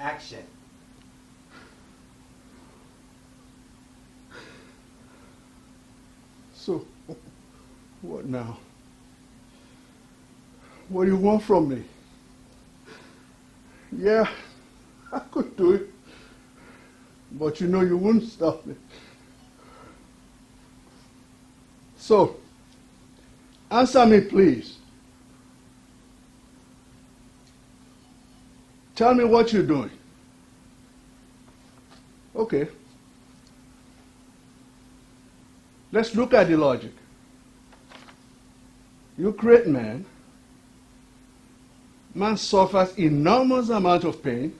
Action. So, what now? What do you want from me? Yeah, I could do it. But you know you wouldn't stop me. So, answer me, please. Tell me what you're doing. Okay. Let's look at the logic. You create man. Man suffers enormous amount of pain.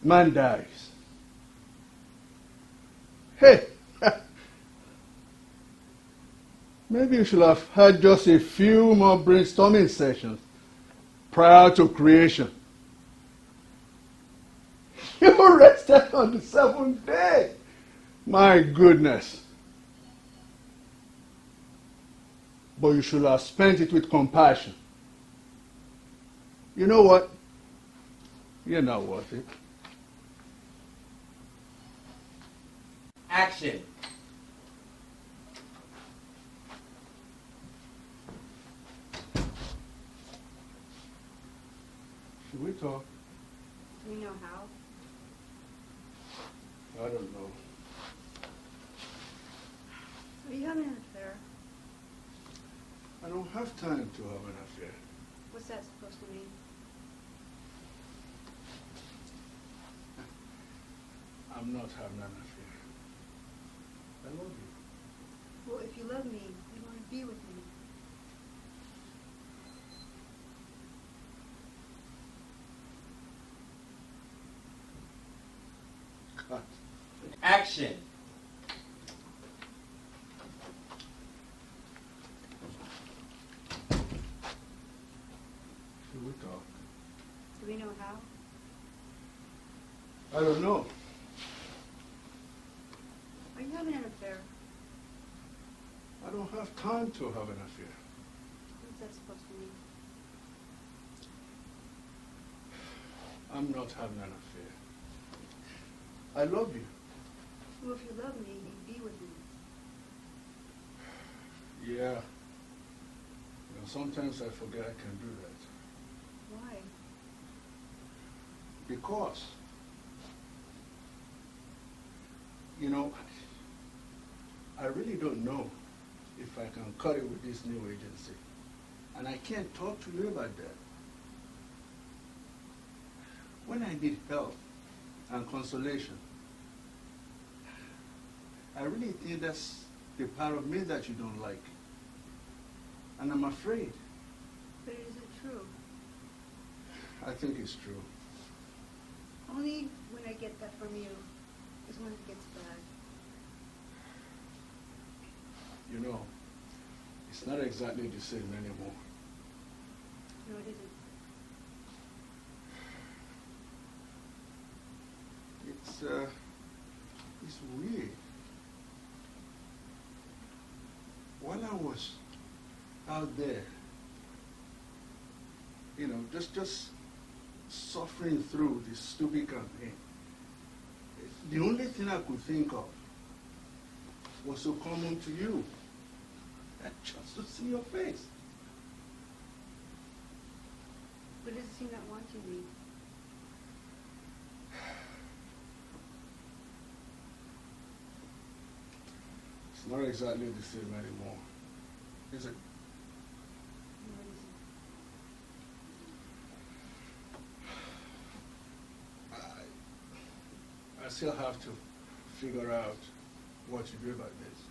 Man dies. Hey, maybe you should have had just a few more brainstorming sessions prior to creation. You rested on the seventh day. My goodness. But you should have spent it with compassion. You know what? You're not worth it. Action. Should we talk? Do you know how? I don't know. Are you having an affair? I don't have time to have an affair. What's that supposed to mean? I'm not having an affair. I love you. Well, if you love me, you want to be with me. Cut. Action. Should we talk? Do we know how? I don't know. Are you having an affair? I don't have time to have an affair. What's that supposed to mean? I'm not having an affair. I love you. Well, if you love me, you be with me. Yeah. You know, sometimes I forget I can do that. Why? Because, you know, I really don't know if I can cut it with this new agency. And I can't talk to you about that. When I need help and consolation, I really think that's the part of me that you don't like. And I'm afraid. But is it true? I think it's true. Only when I get that from you is when it gets bad. You know, it's not exactly the same anymore. No, it isn't. It's weird. While I was out there, you know, just suffering through this stupid campaign, the only thing I could think of was to come home to you and just to see your face. But it doesn't seem not wanting me. It's not exactly the same anymore, is it? No, it isn't. I still have to figure out what to do about this.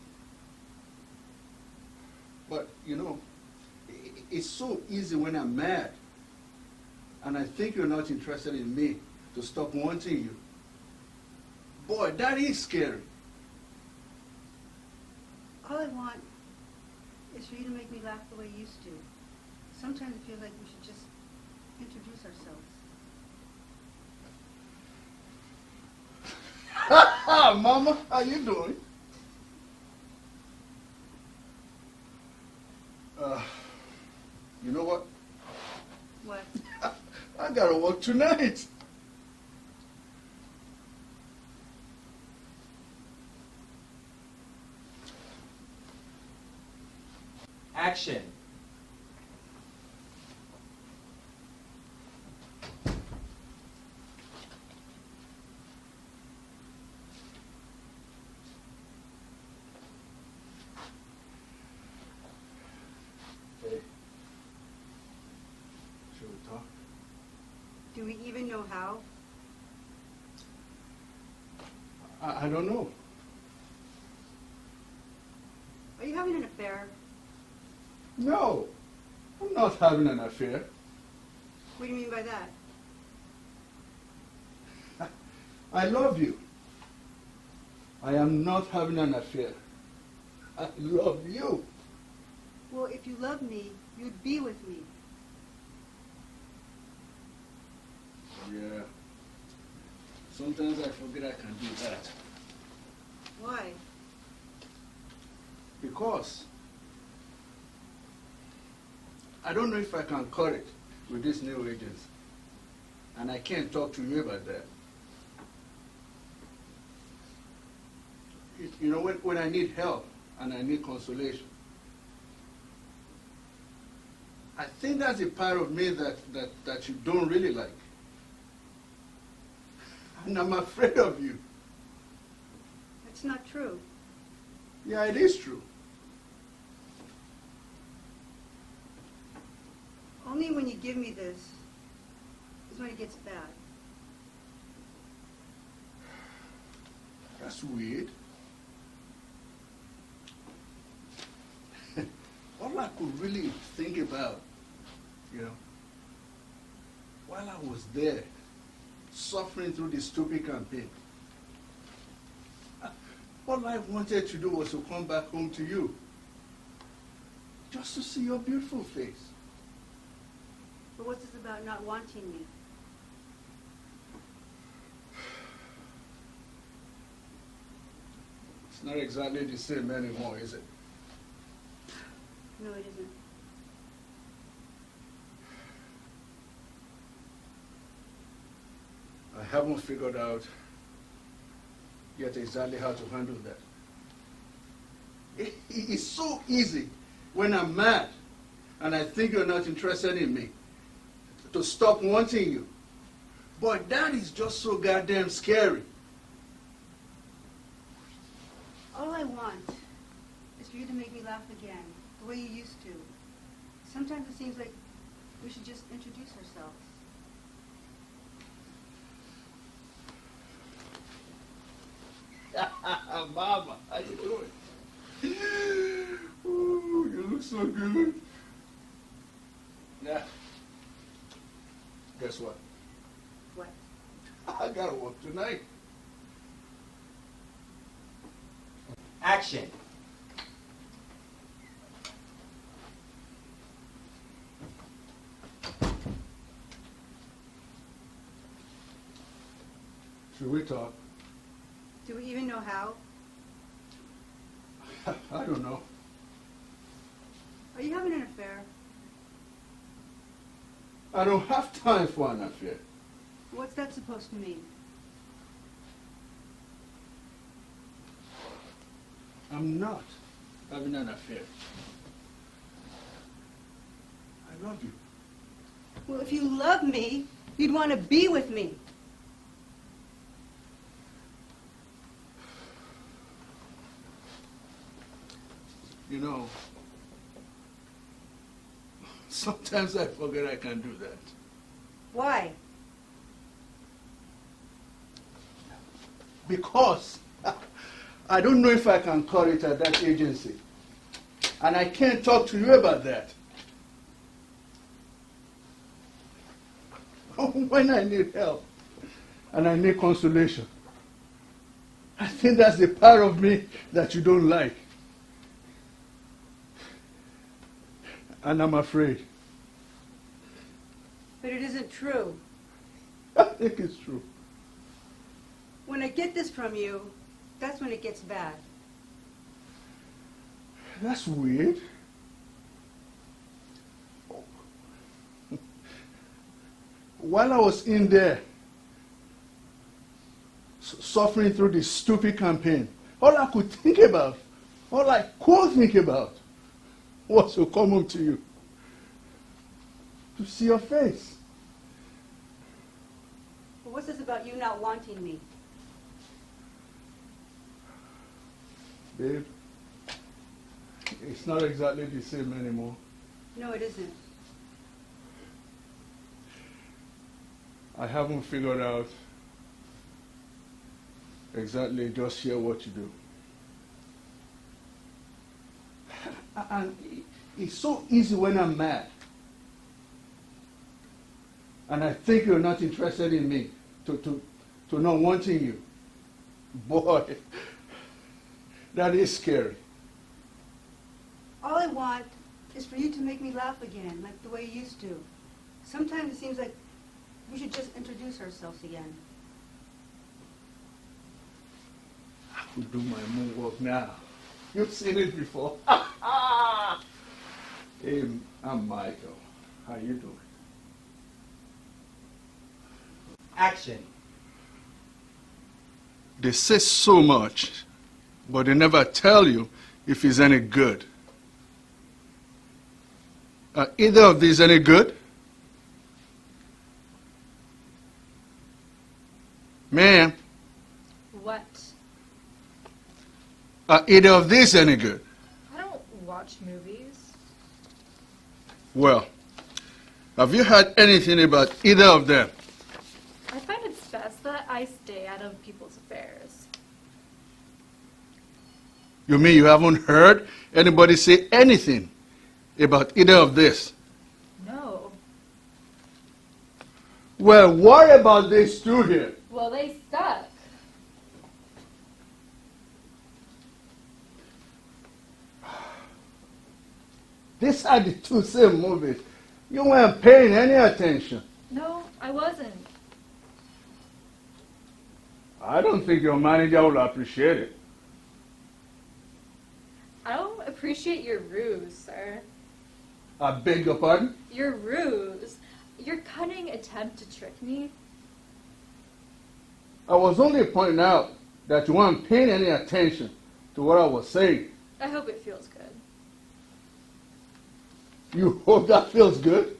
But, you know, it's so easy when I'm mad and I think you're not interested in me to stop wanting you. Boy, that is scary. All I want is for you to make me laugh the way you used to. Sometimes I feel like we should just introduce ourselves. Mama, how you doing? You know what? What? I gotta work tonight. Action. Hey. Should we talk? Do we even know how? I don't know. Are you having an affair? No, I'm not having an affair. What do you mean by that? I love you. I am not having an affair. I love you. Well, if you love me, you'd be with me. Yeah. Sometimes I forget I can do that. Why? Because I don't know if I can cut it with this new agency. And I can't talk to you about that. You know, when I need help and I need consolation, I think that's a part of me that you don't really like. And I'm afraid of you. That's not true. Yeah, it is true. Only when you give me this is when it gets bad. That's weird. All I could really think about, you know, while I was there, suffering through this stupid campaign, all I wanted to do was to come back home to you, just to see your beautiful face. But what's this about not wanting me? It's not exactly the same anymore, is it? No, it isn't. I haven't figured out yet exactly how to handle that. It's so easy when I'm mad and I think you're not interested in me to stop wanting you. But that is just so goddamn scary. All I want is for you to make me laugh again, the way you used to. Sometimes it seems like we should just introduce ourselves. Mama, how you doing? Ooh, you look so good. Yeah. Guess what? What? I gotta work tonight. Action. Should we talk? Do we even know how? I don't know. Are you having an affair? I don't have time for an affair. What's that supposed to mean? I'm not having an affair. I love you. Well, if you love me, you'd want to be with me. You know, sometimes I forget I can do that. Why? Because I don't know if I can call it at that agency. And I can't talk to you about that. When I need help and I need consolation, I think that's the part of me that you don't like. And I'm afraid. But it isn't true. I think it's true. When I get this from you, that's when it gets bad. That's weird. While I was in there, suffering through this stupid campaign, all I could think about What's so common to you? To see your face. But what's this about you not wanting me? Babe, it's not exactly the same anymore. No, it isn't. I haven't figured out exactly just here what to do. And it's so easy when I'm mad. And I think you're not interested in me, to not wanting you. Boy, that is scary. All I want is for you to make me laugh again, like the way you used to. Sometimes it seems like we should just introduce ourselves again. I could do my moonwalk now. You've seen it before. Hey, I'm Michael. How you doing? Action. They say so much, but they never tell you if it's any good. Are either of these any good? Ma'am, What? are either of these any good? I don't watch movies. Well, have you heard anything about either of them? I find it's best that I stay out of people's affairs. You mean you haven't heard anybody say anything about either of this? No. Well, what about these two here? Well, they stuck. These are the two same movies. You weren't paying any attention. No, I wasn't. I don't think your manager will appreciate it. I don't appreciate your ruse, sir. I beg your pardon? Your ruse. Your cunning attempt to trick me. I was only pointing out that you weren't paying any attention to what I was saying. I hope it feels good. You hope that feels good?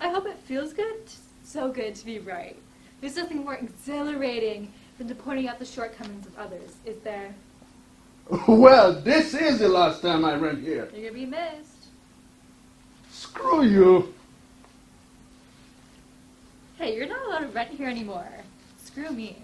I hope it feels good. So good to be right. There's nothing more exhilarating than to pointing out the shortcomings of others, is there? Well, this is the last time I rent here. You're gonna be missed. Screw you. Hey, you're not allowed to rent here anymore. Screw me.